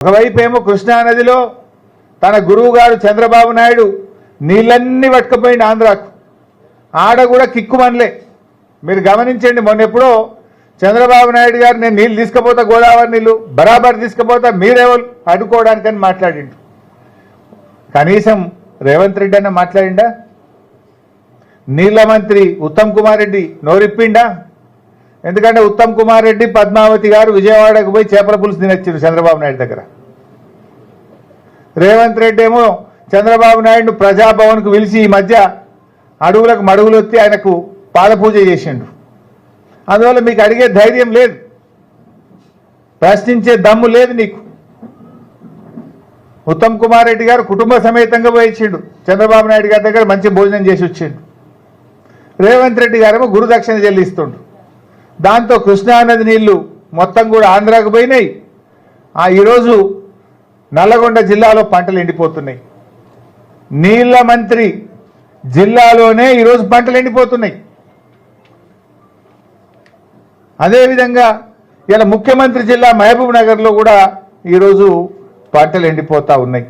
ఒకవైపేమో కృష్ణానదిలో తన గురువు గారు చంద్రబాబు నాయుడు నీళ్ళన్నీ పట్టుకుపోయింది ఆంధ్రాకు. ఆడ కూడా కిక్కుమనలే. మీరు గమనించండి, మొన్నెప్పుడో చంద్రబాబు నాయుడు గారు నేను నీళ్ళు తీసుకుపోతా, గోదావరి నీళ్ళు బరాబర్ తీసుకుపోతా, మీరెవరు అడ్డుకోవడానికని మాట్లాడిండు. కనీసం రేవంత్ రెడ్డి అన్న మాట్లాడిండా? నీళ్ళ మంత్రి ఉత్తమ్ కుమార్ రెడ్డి నోరిప్పిండా? ఎందుకంటే ఉత్తమ్ కుమార్ రెడ్డి పద్మావతి గారు విజయవాడకు పోయి చేపల పులుసు తినొచ్చారు చంద్రబాబు నాయుడు దగ్గర. రేవంత్ రెడ్డి ఏమో చంద్రబాబు నాయుడు ప్రజాభవన్కు పిలిచి ఈ మధ్య అడుగులకు మడుగులు వచ్చి ఆయనకు పాదపూజ చేసిండు. అందువల్ల మీకు అడిగే ధైర్యం లేదు, ప్రశ్నించే దమ్ము లేదు నీకు. ఉత్తమ్ కుమార్ రెడ్డి గారు కుటుంబ సమేతంగా పోయించిండు చంద్రబాబు నాయుడు గారి దగ్గర, మంచి భోజనం చేసి వచ్చిండు. రేవంత్ రెడ్డి గారేమో గురుదక్షిణ చెల్లిస్తుండు. దాంతో కృష్ణానది నీళ్లు మొత్తం కూడా ఆంధ్రాకు పోయినాయి. ఈరోజు నల్లగొండ జిల్లాలో పంటలు ఎండిపోతున్నాయి. నీళ్ల మంత్రి జిల్లాలోనే ఈరోజు పంటలు ఎండిపోతున్నాయి. అదేవిధంగా ఇలా ముఖ్యమంత్రి జిల్లా మహబూబ్ నగర్లో కూడా ఈరోజు పంటలు ఎండిపోతూ ఉన్నాయి.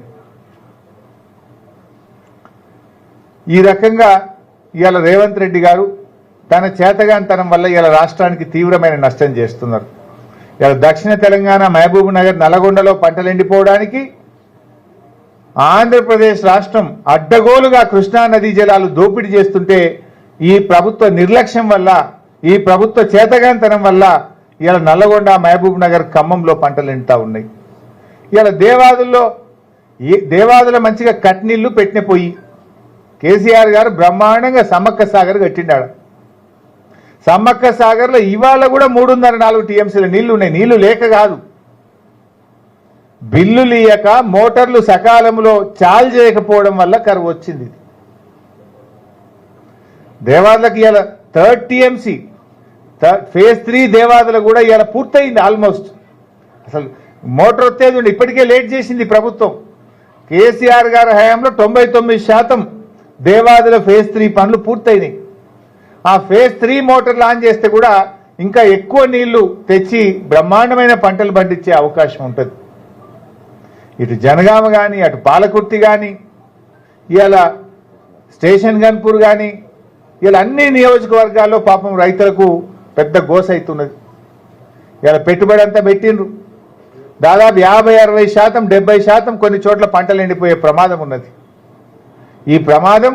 ఈ రకంగా ఇవాళ రేవంత్ రెడ్డి గారు తన చేతగానితనం వల్ల ఇవాళ రాష్ట్రానికి తీవ్రమైన నష్టం చేస్తున్నారు. ఇవాళ దక్షిణ తెలంగాణ మహబూబ్ నగర్ నల్లగొండలో పంటలు ఎండిపోవడానికి ఆంధ్రప్రదేశ్ రాష్ట్రం అడ్డగోలుగా కృష్ణా నదీ జలాలు దోపిడీ చేస్తుంటే ఈ ప్రభుత్వ నిర్లక్ష్యం వల్ల, ఈ ప్రభుత్వ చేతగానితనం వల్ల ఇవాళ నల్లగొండ మహబూబ్ నగర్ ఖమ్మంలో పంటలు ఎండుతూ ఉన్నాయి. ఇవాళ దేవాదుల మంచిగా కట్నీళ్లు పెట్టిన పోయి కేసీఆర్ గారు బ్రహ్మాండంగా సమ్మక్క సాగర్ కట్టిండాడు. సమ్మక్క సాగర్లో ఇవాళ కూడా 3.5-4 టీఎంసీల నీళ్లు ఉన్నాయి. నీళ్లు లేక కాదు, బిల్లులు ఇయ్యక మోటార్లు సకాలంలో చాలు చేయకపోవడం వల్ల కరువు వచ్చింది. దేవాదులకు ఇవాళ 3rd టీఎంసీ ఫేజ్ 3 దేవాదుల కూడా ఇవాళ పూర్తయింది ఆల్మోస్ట్. అసలు మోటార్ వచ్చేది ఉండి ఇప్పటికే లేట్ చేసింది ప్రభుత్వం. కేసీఆర్ గారి హయాంలో 99% దేవాదుల ఫేజ్ 3 పనులు పూర్తయినాయి. ఆ ఫేజ్ 3 మోటార్ లాంచ్ చేస్తే కూడా ఇంకా ఎక్కువ నీళ్లు తెచ్చి బ్రహ్మాండమైన పంటలు పండించే అవకాశం ఉంటుంది. ఇటు జనగామ కానీ, అటు పాలకుర్తి కానీ, ఇవాళ స్టేషన్ గన్పూర్ కానీ, ఇలా అన్ని నియోజకవర్గాల్లో పాపం రైతులకు పెద్ద గోస అవుతున్నది. ఇలా పెట్టుబడి అంతా పెట్టిండ్రు, దాదాపు 50-60%, 70% కొన్ని చోట్ల పంటలు ఎండిపోయే ప్రమాదం ఉన్నది. ఈ ప్రమాదం,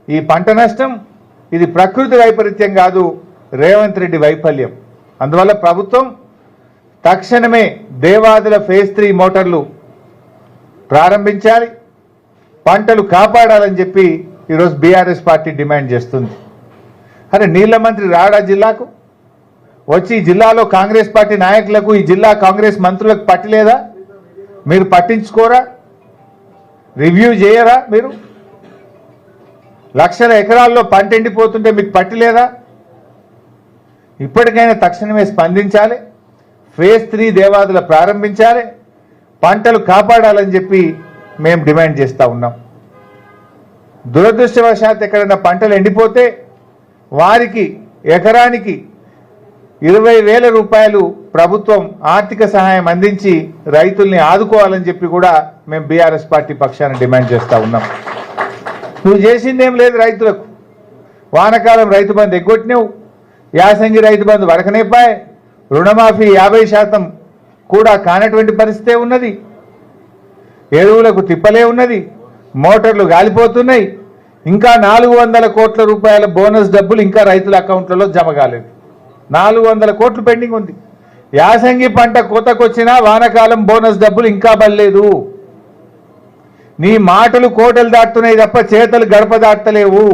ఈ పంట నష్టం, ఇది ప్రకృతి వైపరీత్యం కాదు, రేవంత్ రెడ్డి వైఫల్యం. అందువల్ల ప్రభుత్వం తక్షణమే దేవాదుల ఫేజ్ 3 మోటార్లు ప్రారంభించాలి, పంటలు కాపాడాలని చెప్పి ఈరోజు బీఆర్ఎస్ పార్టీ డిమాండ్ చేస్తుంది. అరే నీళ్ల మంత్రి రాడా జిల్లాకు వచ్చి జిల్లాలో కాంగ్రెస్ పార్టీ నాయకులకు, ఈ జిల్లా కాంగ్రెస్ మంత్రులకు పట్టలేదా? మీరు పట్టించుకోరా? రివ్యూ చేయరా? మీరు లక్షల ఎకరాల్లో పంట ఎండిపోతుంటే మీకు పట్టలేదా? ఇప్పటికైనా తక్షణమే స్పందించాలి, ఫేజ్ 3 దేవాదుల ప్రారంభించాలి, పంటలు కాపాడాలని చెప్పి మేము డిమాండ్ చేస్తూ ఉన్నాం. దురదృష్టవశాత్తు ఎక్కడైనా పంటలు ఎండిపోతే వారికి ఎకరానికి 20,000 రూపాయలు ప్రభుత్వం ఆర్థిక సహాయం అందించి రైతుల్ని ఆదుకోవాలని చెప్పి కూడా మేము బీఆర్ఎస్ పార్టీ పక్షాన డిమాండ్ చేస్తూ ఉన్నాం. నువ్వు చేసిందేం లేదు రైతులకు. వానకాలం రైతు బంధు ఎగ్గొట్టినావు, యాసంగి రైతు బంధు వరకనేపాయ్, రుణమాఫీ 50% కూడా కానటువంటి పరిస్థితే ఉన్నది, ఎరువులకు తిప్పలే ఉన్నది, మోటార్లు గాలిపోతున్నాయి, ఇంకా 400 కోట్ల రూపాయల బోనస్ డబ్బులు ఇంకా రైతుల అకౌంట్లలో జమ కాలేదు. 400 కోట్లు పెండింగ్ ఉంది. యాసంగి పంట కోతకొచ్చినా వానకాలం బోనస్ డబ్బులు ఇంకా పడలేదు. నీ మాటలు కోటలు దాటుతున్నాయి తప్ప చేతలు గడప దాటలేవు.